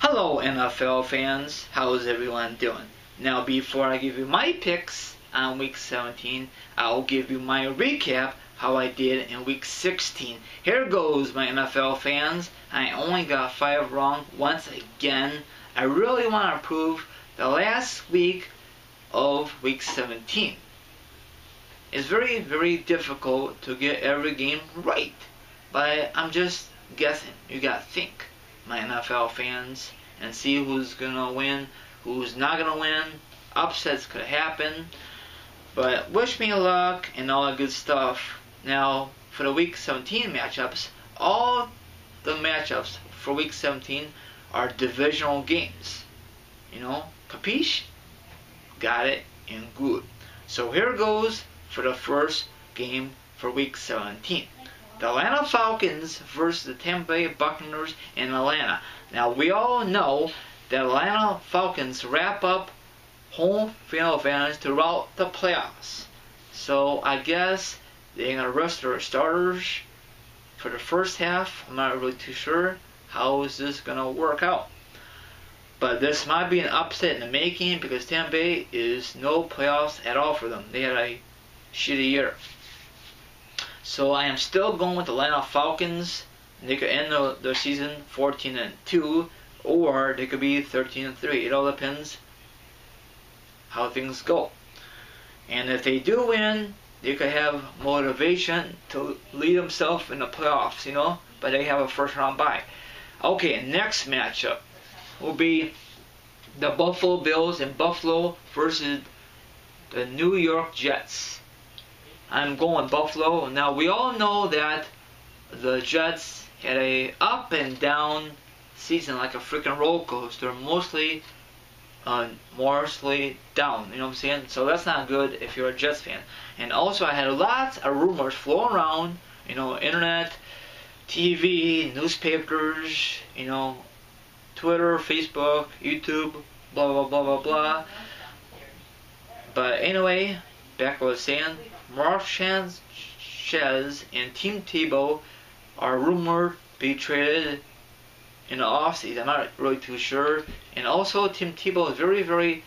Hello NFL fans, how's everyone doing? Now before I give you my picks on week 17, I'll give you my recap how I did in week 16. Here goes my NFL fans. I only got 5 wrong once again. I really want to prove the last week of week 17. It's very difficult to get every game right, but I'm just guessing. You gotta think, my NFL fans, and see who's gonna win, who's not gonna win. Upsets could happen, but wish me luck and all that good stuff. Now for the week 17 matchups, all the matchups for week 17 are divisional games. Capiche? Got it and good. So here goes for the first game for week 17. The Atlanta Falcons versus the Tampa Bay Buccaneers in Atlanta. Now we all know that Atlanta Falcons wrap up home field advantage throughout the playoffs. So I guess they're going to rest their starters for the first half. I'm not really too sure how is this going to work out. But this might be an upset in the making because Tampa Bay is no playoffs at all for them. They had a shitty year. So I am still going with the Atlanta Falcons. They could end the season 14-2, or they could be 13-3. It all depends how things go. And if they do win, they could have motivation to lead themselves in the playoffs, but they have a first round bye. Okay, next matchup will be the Buffalo Bills in Buffalo versus the New York Jets. I'm going Buffalo. Now we all know that the Jets had a up and down season like a freaking roller coaster, mostly down. You know what I'm saying? So that's not good if you're a Jets fan. And also I had lots of rumors flowing around, internet, TV, newspapers, Twitter, Facebook, YouTube, blah blah blah blah blah. But anyway, back what I was saying, Mark Sanchez and Tim Tebow are rumored to be traded in the offseason. I'm not really too sure. And also Tim Tebow is very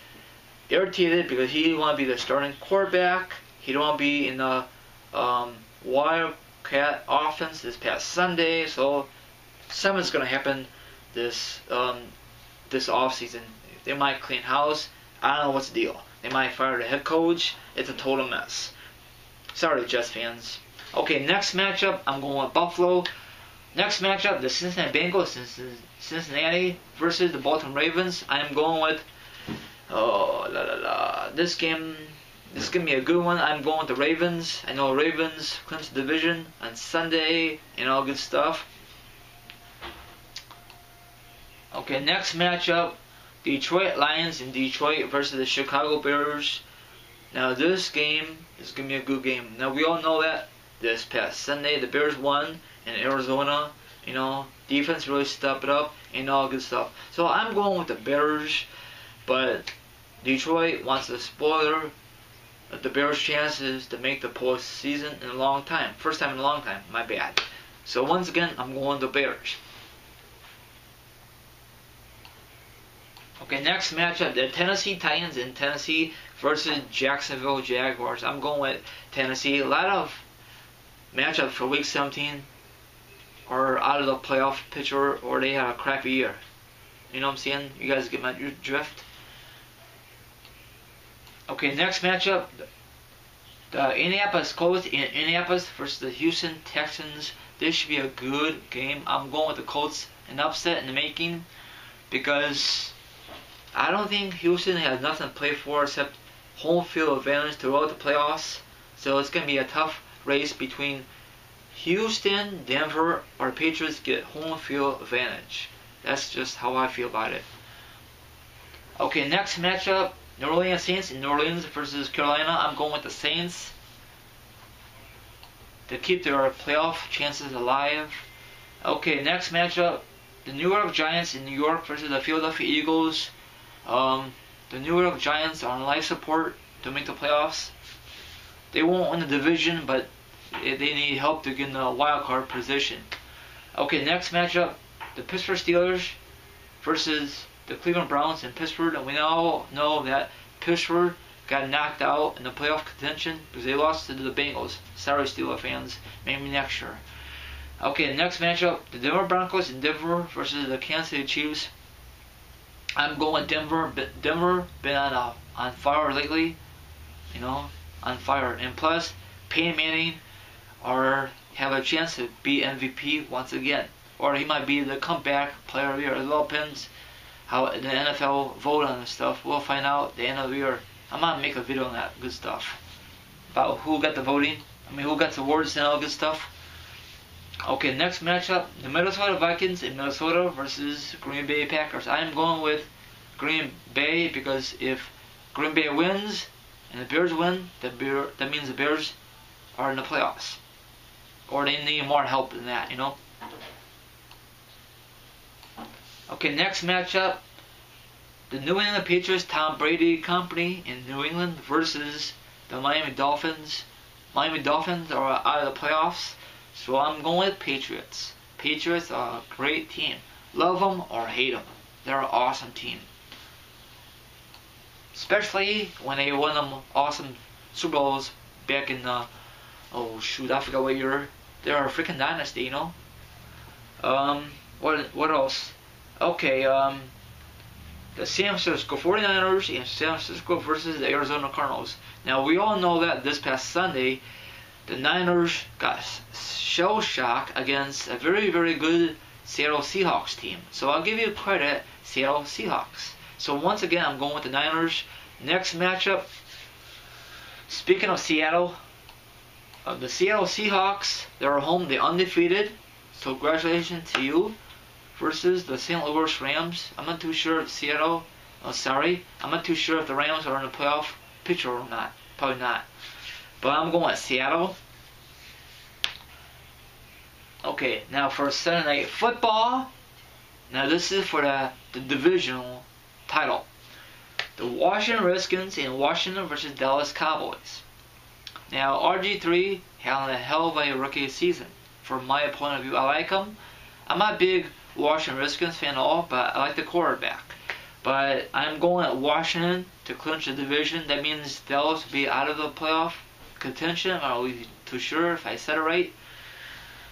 irritated because he didn't want to be the starting quarterback. He don't want to be in the Wildcat offense this past Sunday. So something's going to happen this offseason. They might clean house. I don't know what's the deal. They might fire the head coach. It's a total mess. Sorry, Jets fans. Okay, next matchup, I'm going with Buffalo. Next matchup, the Cincinnati Bengals, Cincinnati versus the Baltimore Ravens. I am going with this game. This is gonna be a good one. I'm going with the Ravens. I know Ravens clinch the division on Sunday and all good stuff. Okay, next matchup, Detroit Lions in Detroit versus the Chicago Bears. Now this game is going to be a good game. Now we all know that this past Sunday the Bears won in Arizona. Defense really stepped it up and all good stuff. So I'm going with the Bears, but Detroit wants to spoil the Bears' chances to make the postseason in a long time. First time in a long time, my bad. So once again, I'm going with the Bears. Okay, next matchup, the Tennessee Titans in Tennessee versus Jacksonville Jaguars. I'm going with Tennessee. A lot of matchups for week 17 are out of the playoff picture or they have a crappy year. You know what I'm saying? You guys get my drift? Okay, next matchup, the Indianapolis Colts in Indianapolis versus the Houston Texans. This should be a good game. I'm going with the Colts, an upset in the making, because I don't think Houston has nothing to play for except home field advantage throughout the playoffs. So it's going to be a tough race between Houston, Denver, or Patriots get home field advantage. That's just how I feel about it. Okay, next matchup, New Orleans Saints in New Orleans versus Carolina. I'm going with the Saints to keep their playoff chances alive. Okay, next matchup, the New York Giants in New York versus the Philadelphia Eagles. The New York Giants are on life support to make the playoffs. They won't win the division, but they need help to get in the wild card position. Okay, next matchup, the Pittsburgh Steelers versus the Cleveland Browns in Pittsburgh, and we all know that Pittsburgh got knocked out in the playoff contention because they lost to the Bengals. Sorry, Steelers fans. Maybe next year. Okay, next matchup, the Denver Broncos in Denver versus the Kansas City Chiefs. I'm going with Denver. Denver been on fire lately, you know, on fire. And plus, Peyton Manning have a chance to be MVP once again, or he might be the comeback player of the year. It all depends how the NFL vote on this stuff. We'll find out at the end of the year. I'm gonna make a video on that good stuff about who got the voting. Who got the awards and all good stuff. Okay, next matchup, the Minnesota Vikings in Minnesota versus Green Bay Packers. I am going with Green Bay because if Green Bay wins and the Bears win, that means the Bears are in the playoffs. Or they need more help than that, you know. Okay, next matchup, the New England Patriots, Tom Brady company in New England versus the Miami Dolphins. Miami Dolphins are out of the playoffs. So I'm going with Patriots. Patriots are a great team. Love them or hate them. They're an awesome team. Especially when they won them awesome Super Bowls back in the, oh shoot, I forgot what year. They're a freaking dynasty, you know. What else? Okay, the San Francisco 49ers and San Francisco versus the Arizona Cardinals. Now we all know that this past Sunday, the Niners got shell shock against a very, very good Seattle Seahawks team. So I'll give you credit, Seattle Seahawks. So once again, I'm going with the Niners. Next matchup, speaking of Seattle, the Seattle Seahawks, they're home, they're undefeated. So congratulations to you. Versus the St. Louis Rams. I'm not too sure if I'm not too sure if the Rams are in the playoff picture or not. Probably not. But I'm going with Seattle. Okay, now for Sunday Night Football. Now this is for the divisional title. The Washington Redskins in Washington versus Dallas Cowboys. Now RG3 had a hell of a rookie season. From my point of view, I like him. I'm not a big Washington Redskins fan at all, but I like the quarterback. But I'm going at Washington to clinch the division. That means Dallas will be out of the playoff contention. I'm not really too sure if I said it right.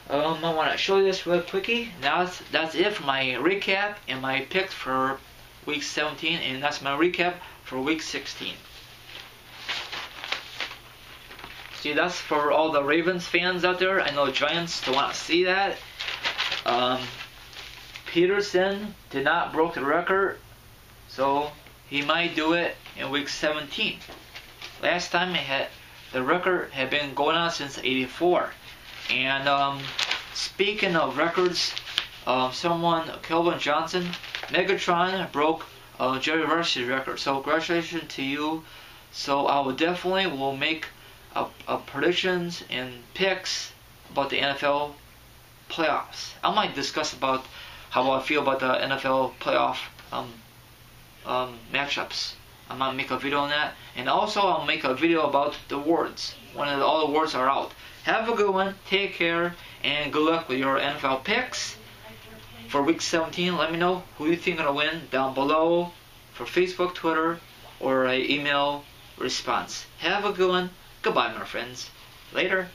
I want to show you this real quickie. Now that's it for my recap and my picks for week 17, and that's my recap for week 16. See, that's for all the Ravens fans out there. I know Giants don't want to see that. Peterson did not broke the record, so he might do it in week 17. Last time the record had been going on since '84. And speaking of records, Kelvin Johnson, Megatron broke Jerry Rice's record. So congratulations to you. So I will definitely make predictions and picks about the NFL playoffs. I might discuss about how I feel about the NFL playoff matchups. I might make a video on that, and also I'll make a video about the awards when all the awards are out. Have a good one, take care, and good luck with your NFL picks for week 17. Let me know who you think is going to win down below for Facebook, Twitter, or an email response. Have a good one. Goodbye, my friends. Later.